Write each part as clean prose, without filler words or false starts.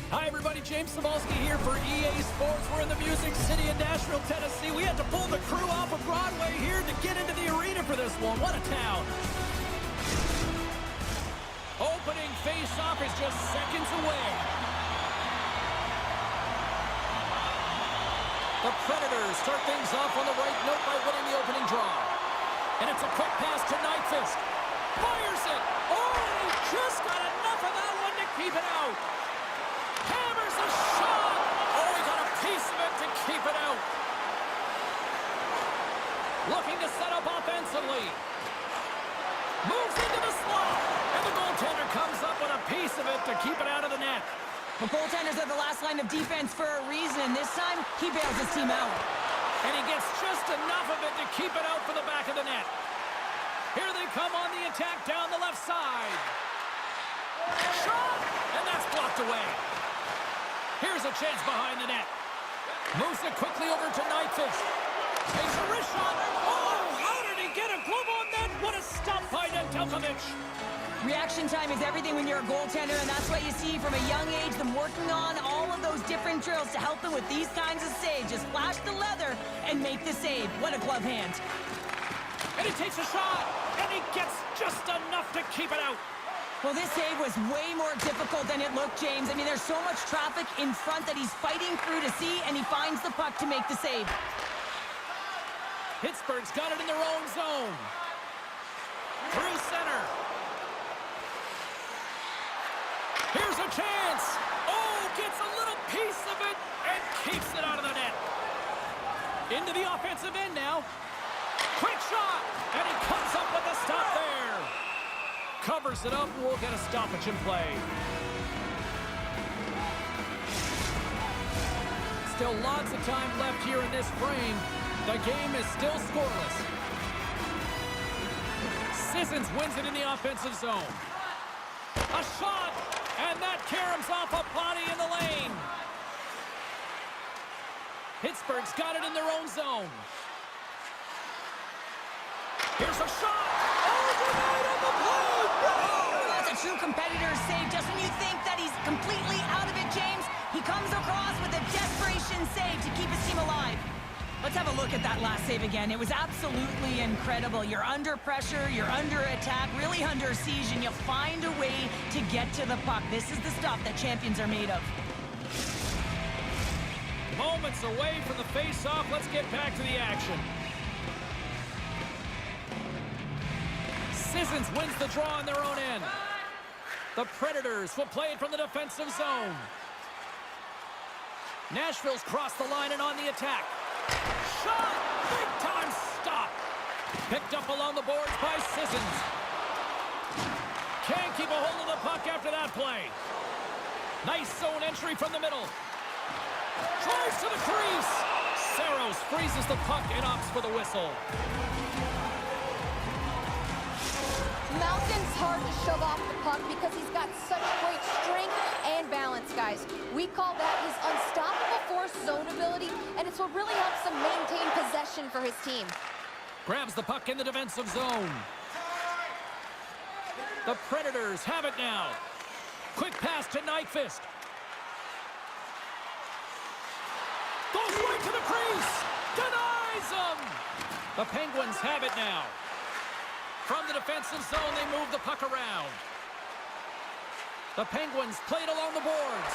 Hi, everybody. James Cebulski here for EA Sports. We're in the Music City in Nashville, Tennessee. We had to pull the crew off of Broadway here to get into the arena for this one. What a town. Opening face-off is just seconds away. The Predators start things off on the right note by winning the opening draw. And it's a quick pass to Nyquist. Fires it. Oh, and he just got enough of that one to keep it out. Hammers a shot. Oh, he got a piece of it to keep it out. Looking to set up offensively. Moves into the slot. And the goaltender comes up with a piece of it to keep it out of the net. The goaltenders are the last line of defense for a reason. This time, he bails his team out. And he gets just enough of it to keep it out for the back of the net. Here they come on the attack down the left side. Shot! And that's blocked away. Here's a chance behind the net. Moves it quickly over to Nyquist. Takes a wrist shot. Oh, how did he get a glove on that? What a stop by Nedeljkovic. Reaction time is everything when you're a goaltender, and that's what you see from a young age, them working on all of those different drills to help them with these kinds of saves. Just flash the leather and make the save. What a glove hand. And he takes a shot, and he gets just enough to keep it out. Well, this save was way more difficult than it looked, James. I mean, there's so much traffic in front that he's fighting through to see, and he finds the puck to make the save. Pittsburgh's got it in their own zone. Through center. Here's a chance. Oh, gets a little piece of it and keeps it out of the net. Into the offensive end now. Quick shot, and he comes up with a stop there. Covers it up, and we'll get a stoppage in play. Still lots of time left here in this frame. The game is still scoreless. Sissons wins it in the offensive zone. A shot, and that caroms off a body in the lane. Pittsburgh's got it in their own zone. Here's a shot. Oh, denied on the play. Oh, that's a true competitor's save. Just when you think that he's completely out of it, James, he comes across with a desperation save to keep his team alive. Let's have a look at that last save again. It was absolutely incredible. You're under pressure, you're under attack, really under siege, and you find a way to get to the puck. This is the stuff that champions are made of. Moments away from the face-off. Let's get back to the action. Sissons wins the draw on their own end. The Predators will play it from the defensive zone. Nashville's crossed the line and on the attack. Shot! Big time stop! Picked up along the boards by Sissons. Can't keep a hold of the puck after that play. Nice zone entry from the middle. Drives to the crease. Saros freezes the puck and opts for the whistle. Malkin's hard to shove off the puck because he's got such great strength and balance, guys. We call that his unstoppable force zone ability, and it's what really helps him maintain possession for his team. Grabs the puck in the defensive zone. The Predators have it now. Quick pass to Nyquist. Goes right to the crease. Denies him. The Penguins have it now. From the defensive zone, they move the puck around. The Penguins play it along the boards.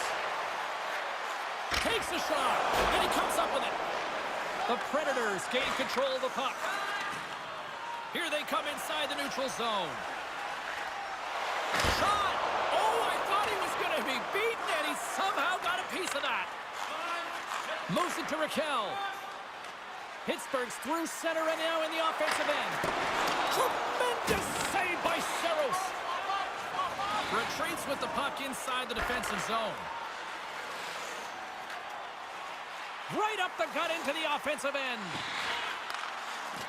Takes a shot, and he comes up with it. The Predators gain control of the puck. Here they come inside the neutral zone. Shot! Oh, I thought he was going to be beaten, and he somehow got a piece of that. Moves it to Raquel. Pittsburgh's through center and now in the offensive end. Tremendous save by Saros. Retreats with the puck inside the defensive zone. Right up the gut into the offensive end.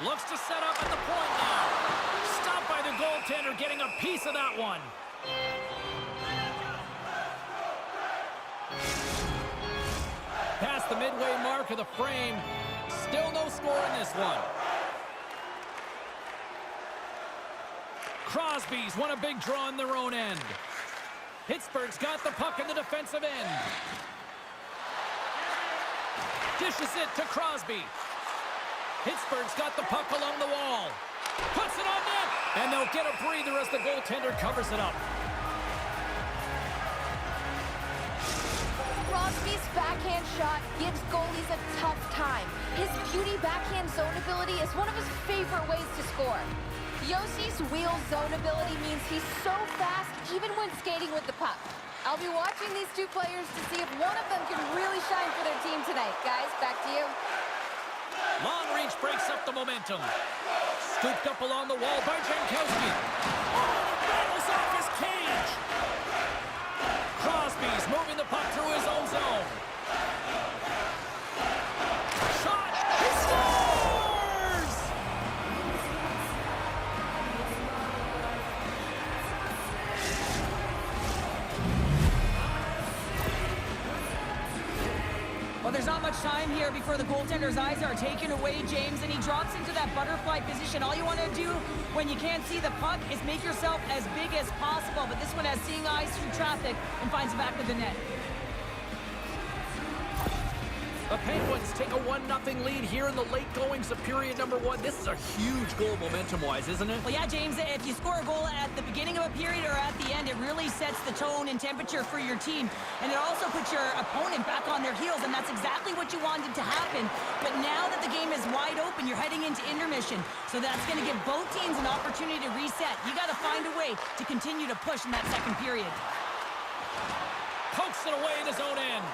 Looks to set up at the point now. Stopped by the goaltender, getting a piece of that one. Past the midway mark of the frame. Still no score in this one. Crosby's won a big draw on their own end. Pittsburgh's got the puck in the defensive end. Dishes it to Crosby. Pittsburgh's got the puck along the wall. Puts it on net. And they'll get a breather as the goaltender covers it up. Crosby's backhand shot gives goalies a tough time. His beauty backhand zone ability is one of his favorite ways to score. Yossi's wheel zone ability means he's so fast even when skating with the puck. I'll be watching these two players to see if one of them can really shine for their team tonight. Guys, back to you. Long reach breaks up the momentum. Scooped up along the wall by Jankowski. Oh, it rattles off his cage. Crosby's moving the puck through his own zone. Shot! He scores! Well, there's not much time here before the goaltender's eyes are taken away, James, and he drops into that butterfly position. All you want to do when you can't see the puck is make yourself as big as possible, but this one has seeing eyes through traffic and finds the back of the net. The Penguins take a 1-0 lead here in the late goings of period number 1. This is a huge goal momentum-wise, isn't it? Well, yeah, James, if you score a goal at the beginning of a period or at the end, it really sets the tone and temperature for your team. And it also puts your opponent back on their heels, and that's exactly what you wanted to happen. But now that the game is wide open, you're heading into intermission. So that's going to give both teams an opportunity to reset. You got to find a way to continue to push in that second period. Pokes it away in his own end.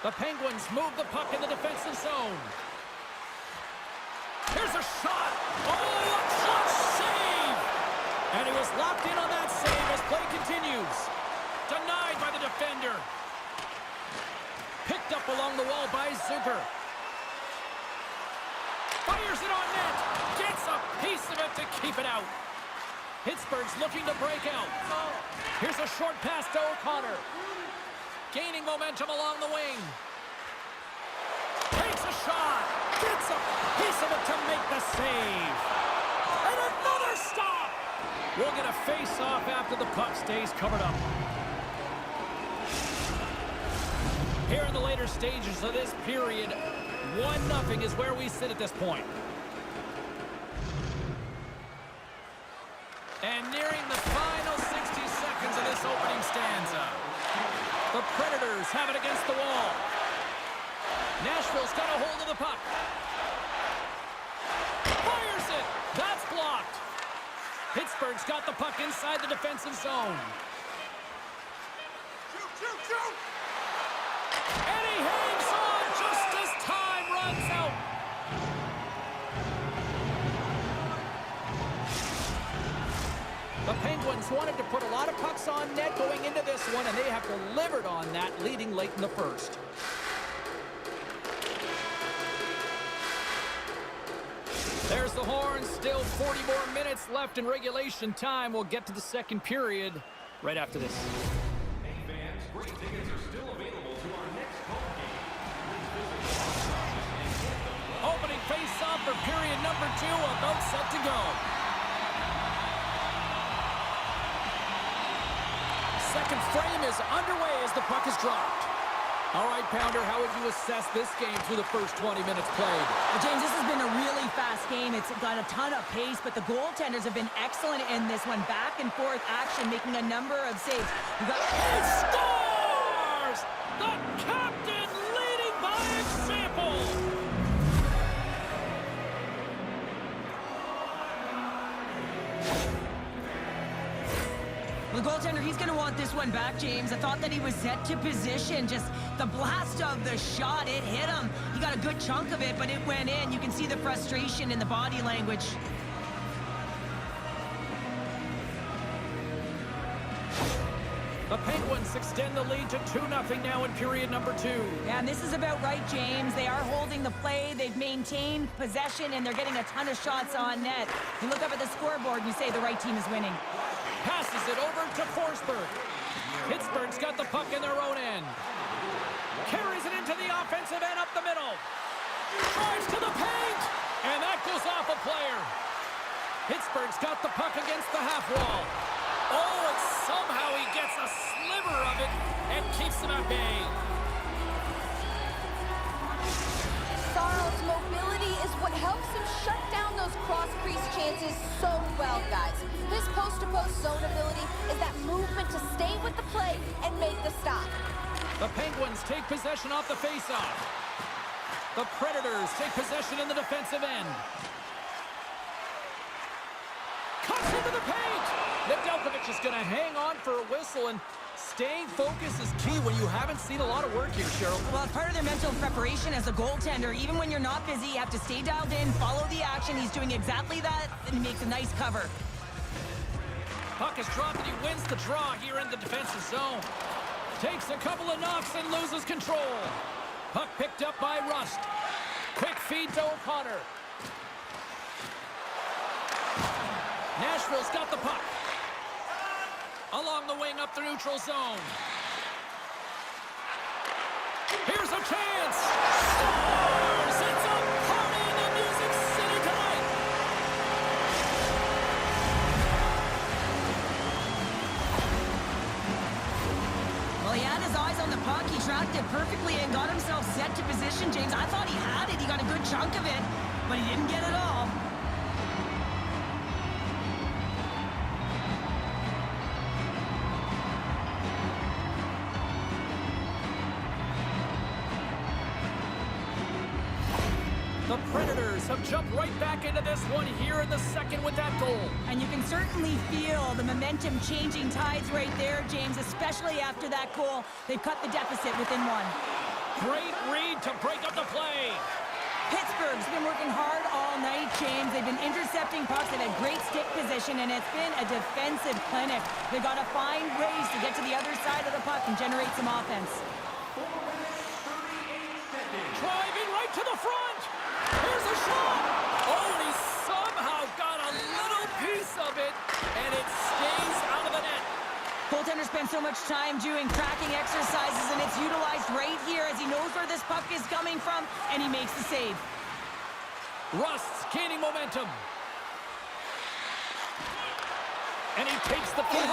The Penguins move the puck in the defensive zone. Here's a shot. Oh, a clutch save! And he was locked in on that save as play continues. Denied by the defender. Picked up along the wall by Zucker. Fires it on net. Gets a piece of it to keep it out. Pittsburgh's looking to break out. Here's a short pass to O'Connor. Gaining momentum along the wing. Takes a shot. Gets a piece of it to make the save. And another stop. We'll get a face-off after the puck stays covered up. Here in the later stages of this period, 1-0 is where we sit at this point. And nearing the final 60 seconds of this opening stanza. The Predators have it against the wall. Nashville's got a hold of the puck. Fires it. That's blocked. Pittsburgh's got the puck inside the defensive zone. Shoot! And he hangs on just as time runs out. The Penguins wanted to put a lot of pucks on net going into this one, and they have delivered on that, leading late in the first. There's the horn. Still 40 more minutes left in regulation time. We'll get to the second period right after this. Hey fans, great tickets are still available to our next home game. Please visit our Opening face-off for period number 2, about set to go. Second frame is underway as the puck is dropped. All right, Pounder, how would you assess this game through the first 20 minutes played? Well, James, this has been a really fast game. It's got a ton of pace, but the goaltenders have been excellent in this one. Back and forth action, making a number of saves. He scores! The captain leading by example! The goaltender, he's going to want this one back, James. I thought that he was set to position. Just the blast of the shot, it hit him. He got a good chunk of it, but it went in. You can see the frustration in the body language. The Penguins extend the lead to 2-0 now in period number 2. Yeah, and this is about right, James. They are holding the play. They've maintained possession, and they're getting a ton of shots on net. You look up at the scoreboard, and you say the right team is winning. Passes it over to Forsberg. Pittsburgh's got the puck in their own end. Carries it into the offensive end up the middle. Drives to the paint. And that goes off a player. Pittsburgh's got the puck against the half wall. Oh, and somehow he gets a sliver of it and keeps him at bay. Sarl's mobility is what helps him shut down those cross-crease chances so well, guys. His post-to-post zone ability is that movement to stay with the play and make the stop. The Penguins take possession off the faceoff. The Predators take possession in the defensive end. Cuts into the paint! Nedeljkovic is going to hang on for a whistle, and staying focused is key when you haven't seen a lot of work here, Cheryl. Well, it's part of their mental preparation as a goaltender. Even when you're not busy, you have to stay dialed in, follow the action. He's doing exactly that, and he makes a nice cover. Puck is dropped, and he wins the draw here in the defensive zone. Takes a couple of knocks and loses control. Puck picked up by Rust. Quick feed to O'Connor. Nashville's got the puck. Along the wing up the neutral zone. Here's a chance! Stars! It's a party in the Music City tonight! Well, he had his eyes on the puck. He tracked it perfectly and got himself set to position, James. I thought he had it. He got a good chunk of it, but he didn't get it all. The Predators have jumped right back into this one here in the second with that goal. And you can certainly feel the momentum changing tides right there, James, especially after that goal. They've cut the deficit within one. Great read to break up the play. Pittsburgh's been working hard all night, James. They've been intercepting pucks. They've had great stick position, and it's been a defensive clinic. They've got to find ways to get to the other side of the puck and generate some offense. Driving right to the front. Here's a shot. Oh, and he somehow got a little piece of it, and it stays out of the net. Goaltender spends so much time doing tracking exercises, and it's utilized right here as he knows where this puck is coming from, and he makes the save. Rust's gaining momentum. And he takes the feed.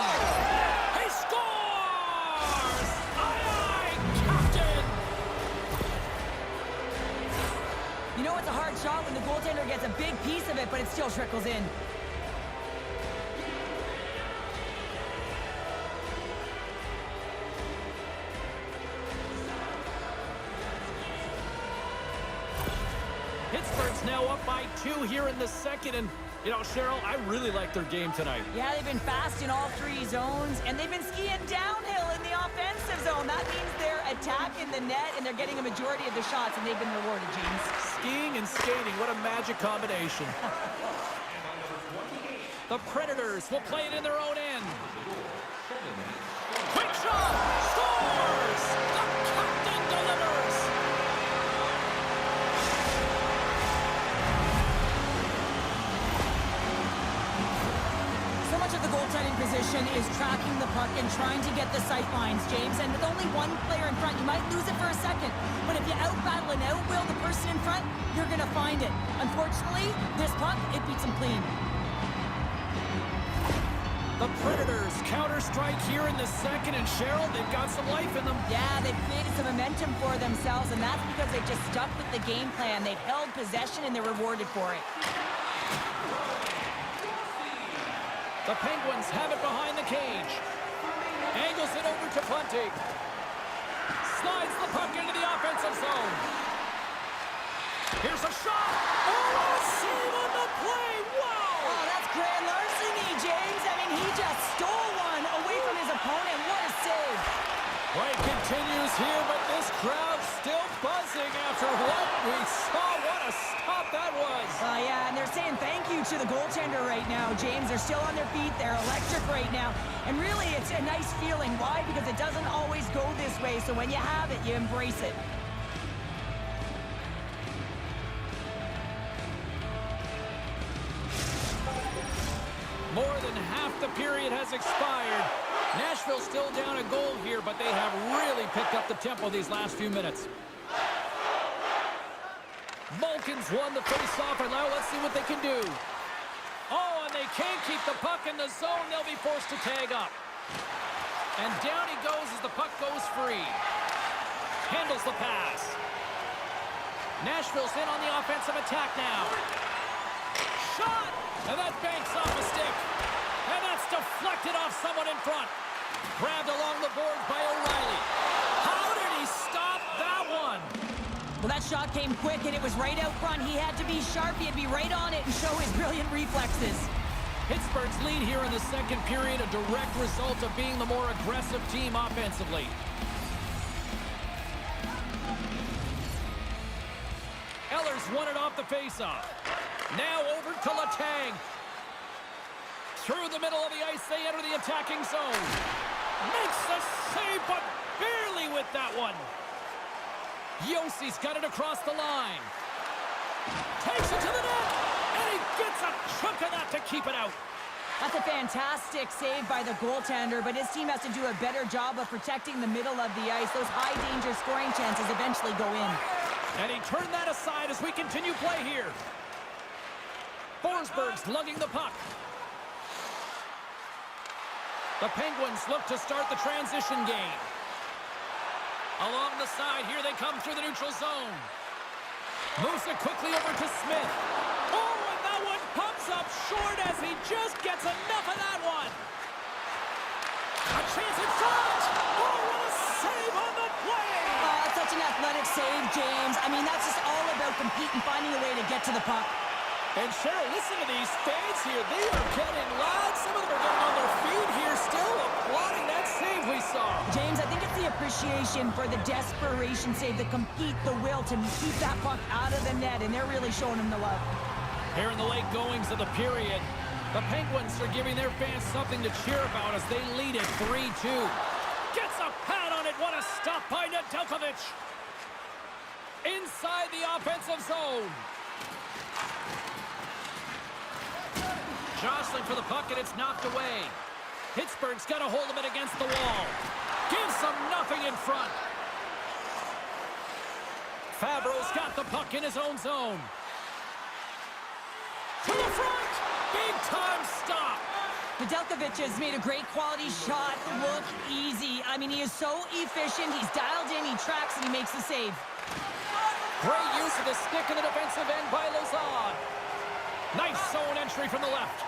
He scores! Aye, aye, Captain! You know it's a hard shot when the goaltender gets a big piece of it, but it still trickles in. Pittsburgh's now up by 2 here in the second, and, you know, Cheryl, I really like their game tonight. Yeah, they've been fast in all three zones, and they've been skiing downhill in the offensive zone. That means they're attacking the net, and they're getting a majority of the shots, and they've been rewarded, James. Skiing and skating, what a magic combination. The Predators will play it in their own end. Quick shot! Scores! The captain delivers! So much of the goaltending position is tracking the puck and trying to get the sight lines, James. And with only one player in front, you might lose it for a second. But if you out-battle and out-will the person in front, you're going to find it. Unfortunately, this puck, it beats him clean. The Predators counter-strike here in the second, and Cheryl, they've got some life in them. Yeah, they've created some momentum for themselves, and that's because they've just stuck with the game plan. They've held possession, and they're rewarded for it. The Penguins have it behind the cage. Angles it over to Bunting. Slides the puck into the offensive zone. Here's a shot. Oh, a save on the play. Wow! Oh, that's grand larceny, James. I mean, he just stole one away from his opponent. What a save. Play continues here, but this crowd still buzzing after what we saw. What a stop that was. Yeah, and they're saying thank you to the goaltender right now, James. They're still on their feet. They're electric right now. And really, it's a nice feeling. Why? Because it doesn't always go this way. So when you have it, you embrace it. More than half the period has expired. Nashville still down a goal here, but they have really picked up the tempo these last few minutes. Malkin's won the face-off, and now let's see what they can do. Oh, and they can't keep the puck in the zone. They'll be forced to tag up. And down he goes as the puck goes free. Handles the pass. Nashville's in on the offensive attack now. Shot! And that banks off a stick. And that's deflected off someone in front. Grabbed along the boards by O'Reilly. How did he stop that one? Well, that shot came quick, and it was right out front. He had to be sharp. He had to be right on it and show his brilliant reflexes. Pittsburgh's lead here in the second period, a direct result of being the more aggressive team offensively. Eller's won it off the faceoff. Now over to Letang. Through the middle of the ice, they enter the attacking zone. Makes the save, but barely with that one. Yossi's got it across the line. Takes it to the net, and he gets a chunk of that to keep it out. That's a fantastic save by the goaltender, but his team has to do a better job of protecting the middle of the ice. Those high-danger scoring chances eventually go in. And he turned that aside as we continue play here. Forsberg's lugging the puck. The Penguins look to start the transition game. Along the side, here they come through the neutral zone. Moves it quickly over to Smith. Oh, and that one pumps up short as he just gets enough of that one. A chance at front. Oh, what a save on the play. Oh, such an athletic save, James. I mean, that's just all about competing, finding a way to get to the puck. And Cheryl, listen to these fans here. They are getting loud. Some of them are getting on their feet here, still applauding that save we saw. James, I think it's the appreciation for the desperation save, the compete, the will to keep that puck out of the net, and they're really showing him the love. Here in the late goings of the period, the Penguins are giving their fans something to cheer about as they lead it 3-2. Gets a pad on it. What a stop by Nedeljkovic. Inside the offensive zone. Jostling for the puck, and it's knocked away. Pittsburgh's got a hold of it against the wall. Gives them nothing in front. Fabro's got the puck in his own zone. To the front! Big-time stop! Nedeljkovic has made a great quality shot look easy. I mean, he is so efficient. He's dialed in, he tracks, and he makes the save. Great use of the stick in the defensive end by Lazard. Nice zone entry from the left.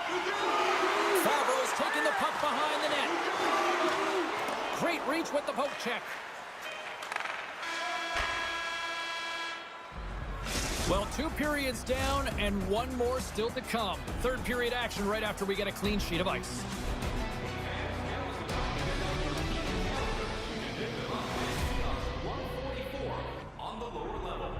Fabro's taking the puck behind the net. Great reach with the poke check. Well, 2 periods down and 1 more still to come. Third period action right after we get a clean sheet of ice. on the lower level.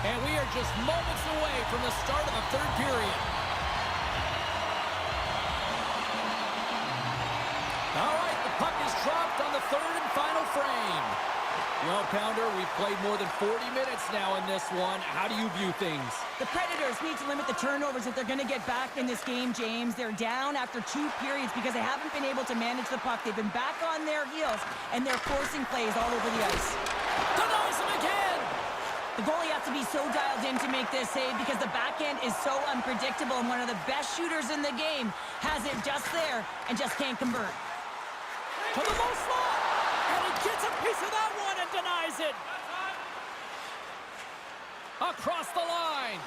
And we are just moments away from the start of the third period. All right, the puck is dropped on the third and final frame. Well, Pounder, we've played more than 40 minutes now in this one. How do you view things? The Predators need to limit the turnovers if they're going to get back in this game, James. They're down after 2 periods because they haven't been able to manage the puck. They've been back on their heels, and they're forcing plays all over the ice. Denies him again! The goalie has to be so dialed in to make this save because the backhand is so unpredictable, and one of the best shooters in the game has it just there and just can't convert. To the low slot, and he gets a piece of that one and denies it. Across the line.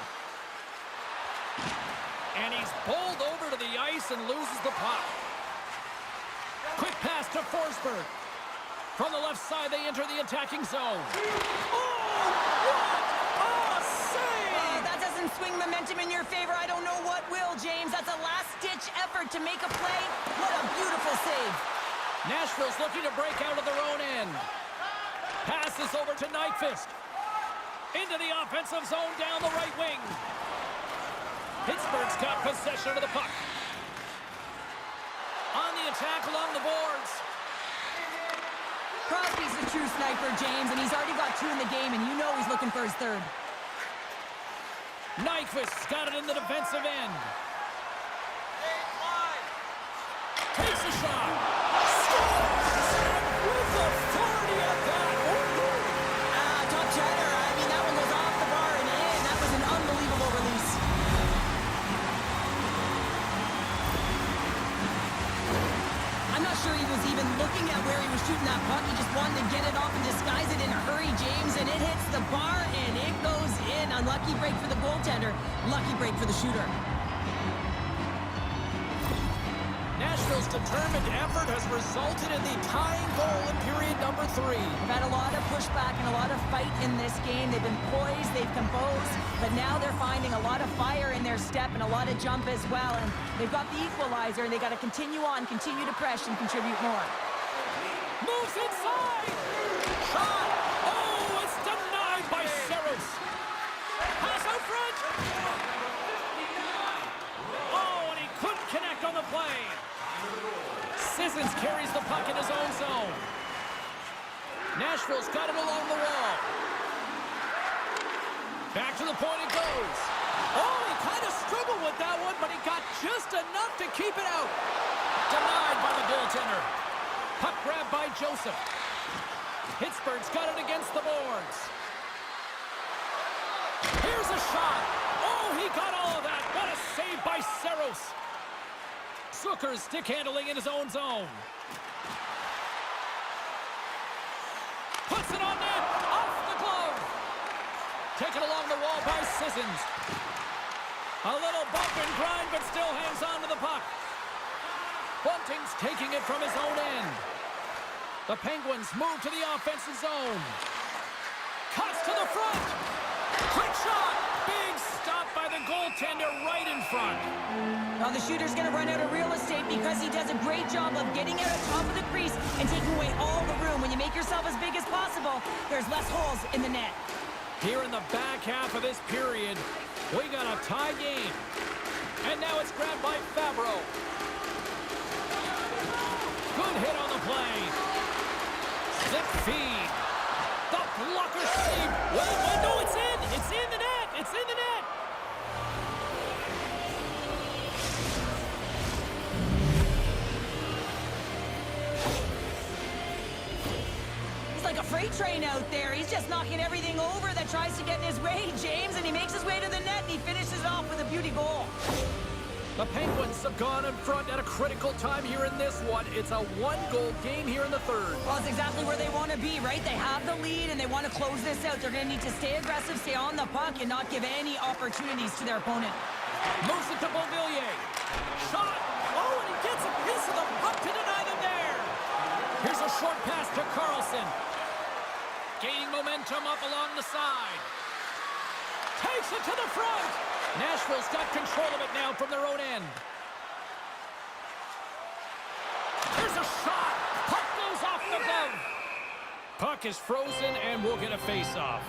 And he's bowled over to the ice and loses the puck. Quick pass to Forsberg. From the left side, they enter the attacking zone. Oh, what a save! That doesn't swing momentum in your favor. I don't know what will, James. That's a last-ditch effort to make a play. What a beautiful save. Nashville's looking to break out of their own end. Passes over to Nyquist. Into the offensive zone down the right wing. Pittsburgh's got possession of the puck. On the attack along the boards. Crosby's a true sniper, James, and he's already got 2 in the game, and you know he's looking for his 3rd. Nyquist's got it in the defensive end. Takes a shot. Scores! With authority at that. Top chatter. I mean, that one goes off the bar and in. That was an unbelievable release. I'm not sure he was even looking at where he was shooting that puck. He just wanted to get it off and disguise it in a hurry, James, and it hits the bar and it goes in. Unlucky break for the goaltender. Lucky break for the shooter. Nashville's determined effort has resulted in the tying goal in period number 3. They've had a lot of pushback and a lot of fight in this game. They've been poised, they've composed, but now they're finding a lot of fire in their step and a lot of jump as well. And they've got the equalizer, and they got to continue on, continue to press, and contribute more. Moves inside. Shot. Oh, it's denied by Saros. Pass out front. Oh, and he couldn't connect on the play. Sissons carries the puck in his own zone. Nashville's got it along the wall. Back to the point it goes. Oh, he kind of struggled with that one, but he got just enough to keep it out. Denied by the goaltender. Puck grabbed by Joseph. Pittsburgh's got it against the boards. Here's a shot. Oh, he got all of that. What a save by Saros. Zucker's stick handling in his own zone. Puts it on net. Off the glove. Taken along the wall by Sissons. A little bump and grind, but still hangs on to the puck. Bunting's taking it from his own end. The Penguins move to the offensive zone. Cuts to the front. Quick shot. Big stop by the goaltender right in front. Now the shooter's going to run out of real estate because he does a great job of getting out of top of the crease and taking away all the room. When you make yourself as big as possible, there's less holes in the net. Here in the back half of this period, we got a tie game. And now it's grabbed by Fabro. Good hit on the play. Zip feed. The blocker save. Wait, no, it's in. It's in the net. It's in the net. He's like a freight train out there. He's just knocking everything over that tries to get in his way, James, and he makes his way to the net, and he finishes off with a beauty goal. The Penguins have gone in front at a critical time here in this one. It's a one-goal game here in the third. Well, it's exactly where they want to be, right? They have the lead, and they want to close this out. They're going to need to stay aggressive, stay on the puck, and not give any opportunities to their opponent. Moves it to Beauvillier. Shot. Oh, and he gets a piece of the puck to deny them there. Here's a short pass to Carlson. Gaining momentum up along the side. Takes it to the front. Nashville's got control of it now from their own end. There's a shot. Puck goes off the glove. Puck is frozen and we'll get a face-off.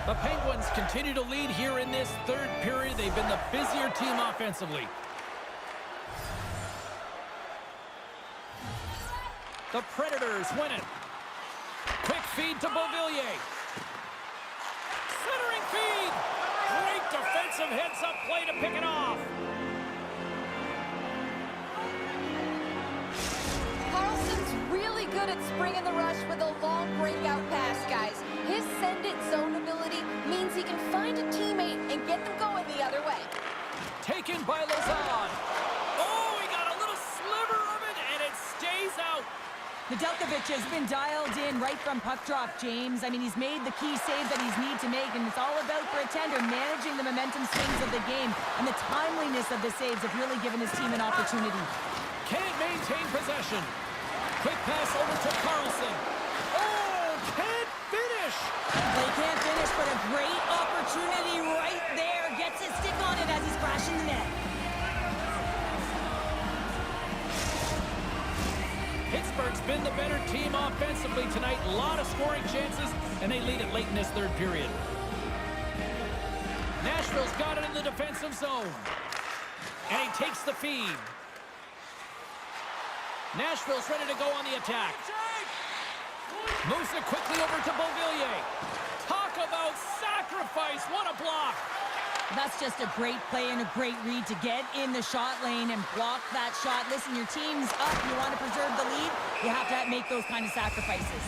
The Penguins continue to lead here in this third period. They've been the busier team offensively. The Predators win it. Quick feed to Beauvillier. Centering feed. Great defensive heads-up play to pick it off. Carlson's really good at springing the rush with a long breakout pass, guys. Petrovic has been dialed in right from puck drop, James. I mean, he's made the key saves that he's need to make, and it's all about for a tender managing the momentum swings of the game, and the timeliness of the saves have really given his team an opportunity. Can't maintain possession. Quick pass over to Carlson. Oh, can't finish. They can't finish, but a great opportunity right there. Gets his stick on it as he's crashing the net. Pittsburgh's been the better team offensively tonight. A lot of scoring chances, and they lead it late in this third period. Nashville's got it in the defensive zone. And he takes the feed. Nashville's ready to go on the attack. Moves it quickly over to Beauvillier. Talk about sacrifice. What a block. That's just a great play and a great read to get in the shot lane and block that shot. Listen, your team's up. You want to preserve the lead, you have to make those kind of sacrifices.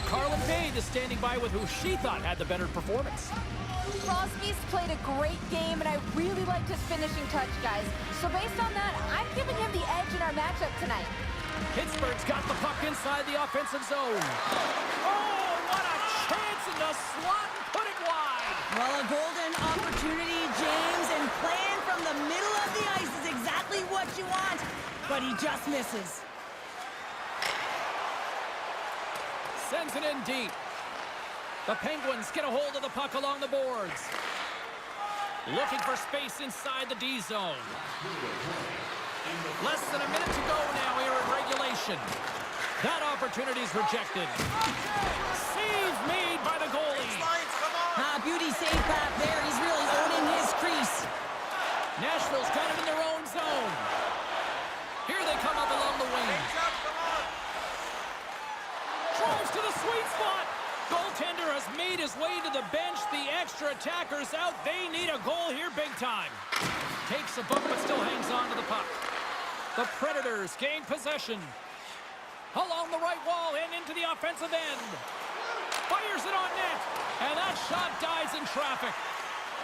Carlin Payne is standing by with who she thought had the better performance. Crosby's played a great game, and I really liked his finishing touch, guys. So based on that, I'm giving him the edge in our matchup tonight. Pittsburgh's got the puck inside the offensive zone. Oh, what a chance in the slot and put it wide. Well, a golden opportunity, James, and playing from the middle of the ice is exactly what you want, but he just misses. Sends it in deep. The Penguins get a hold of the puck along the boards. Looking for space inside the D zone. Less than a minute to go now here in regulation. That opportunity's rejected. Save made by the goalie. Beauty save back there. He's really owning his crease. Nashville's got it in their own zone. Here they come up along the wing. Drives to the sweet spot. Goaltender has made his way to the bench. The extra attacker's out. They need a goal here big time. Takes a bump but still hangs on to the puck. The Predators gain possession. Along the right wall and into the offensive end. Fires it on net. And that shot dies in traffic.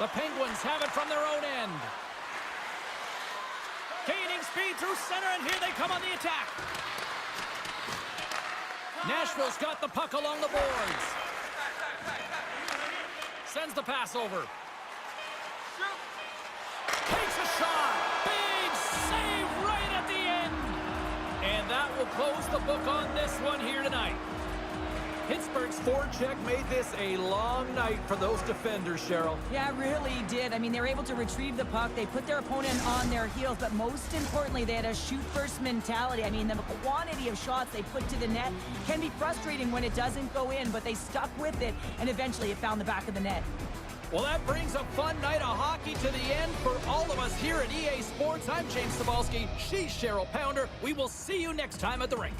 The Penguins have it from their own end. Gaining speed through center, and here they come on the attack. Nashville's got the puck along the boards. Sends the pass over. Takes a shot. Big save right at the end. And that will close the book on this one here tonight. Pittsburgh's forecheck made this a long night for those defenders, Cheryl. Yeah, it really did. I mean, they were able to retrieve the puck. They put their opponent on their heels, but most importantly, they had a shoot-first mentality. I mean, the quantity of shots they put to the net can be frustrating when it doesn't go in, but they stuck with it, and eventually it found the back of the net. Well, that brings a fun night of hockey to the end for all of us here at EA Sports. I'm James Cybulski. She's Cheryl Pounder. We will see you next time at the rink.